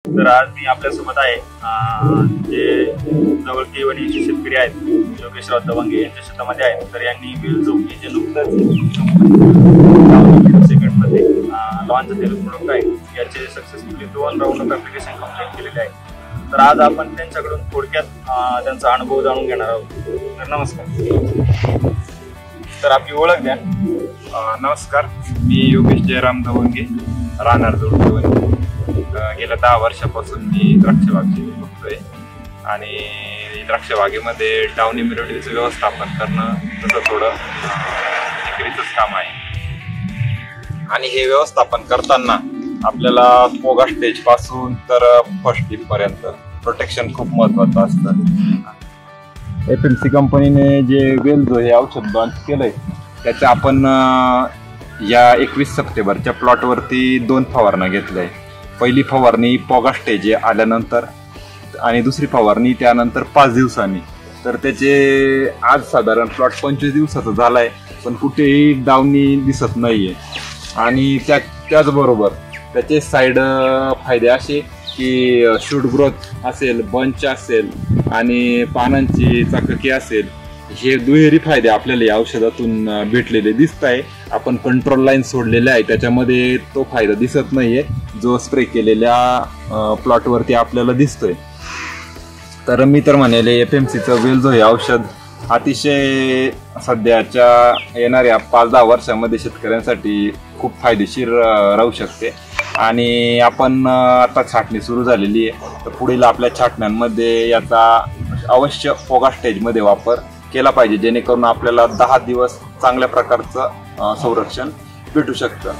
तर आज मी आपल्यासोबत आहे जे जवळकी वणीचे शेतकरी आहेत योगेशराव दवंगे यांच्या शेतामध्ये आहेत. तर यांनी वेलझो हे जे नुकतंच सेगमेंटमध्ये लॉन्च झालेलं प्रोडक्ट आहे याचे successfully 2 round of application complete केलेले आहे. तर आज आपण त्यांच्याकडून थोडक्यात त्यांचा अनुभव जाणून घेणार आहोत. तर नमस्कार. तर आपली ओळख द्या. नमस्कार, मी योगेश जयराम दवंगे, राहणार दवंगे. गेल्या 10 वर्षापासून मी द्राक्षबागेची बघतोय आणि द्राक्षबागेमध्ये डाउनी मिरोडिलचं व्यवस्थापन करणं तसं थोडं विक्रीचंच काम आहे. आणि हे व्यवस्थापन करताना आपल्याला पोगा स्टेज पासून तर फर्स्ट टीप पर्यंत प्रोटेक्शन खूप महत्वाचं असतं. FMC कंपनीने जे वेलझो हे औषध लॉन्च केलंय त्याचं आपण या 21 सप्टेंबरच्या प्लॉटवरती 2 फवारण्या घेतल्या आहे. पहिली फवारणी पोगा स्टेज आल्यानंतर आणि दुसरी फवारणी त्यानंतर 5 दिवसांनी. तर त्याचे आज साधारण प्लॉट 25 दिवसाचा झालाय पण कुठेही डाउनी दिसत नाहीये. आणि त्याचबरोबर त्याचे साईड फायदे असे की शूट ग्रोथ असेल, बंच असेल आणि पानांची चाककी असेल, हे दुहेरी फायदे आपल्याला या औषधातून भेटलेले दिसत आहे. आपण कंट्रोल लाईन सोडलेले आहे त्याच्यामध्ये तो फायदा दिसत नाहीये जो स्प्रे केलेल्या प्लॉटवरती आपल्याला दिसतोय. तर मी तर म्हणेल FMCचं वेलझो हे औषध अतिशय सध्याच्या येणाऱ्या 5-10 वर्षामध्ये शेतकऱ्यांसाठी खूप फायदेशीर राहू शकते. आणि आपण आता छाटणी सुरू झालेली आहे तर पुढील आपल्या छाटण्यांमध्ये याचा अवश्य पोगा स्टेजमध्ये वापर केला पाहिजे जेणेकरून आपल्याला 10 दिवस चांगल्या प्रकारचं संरक्षण भेटू शकतं.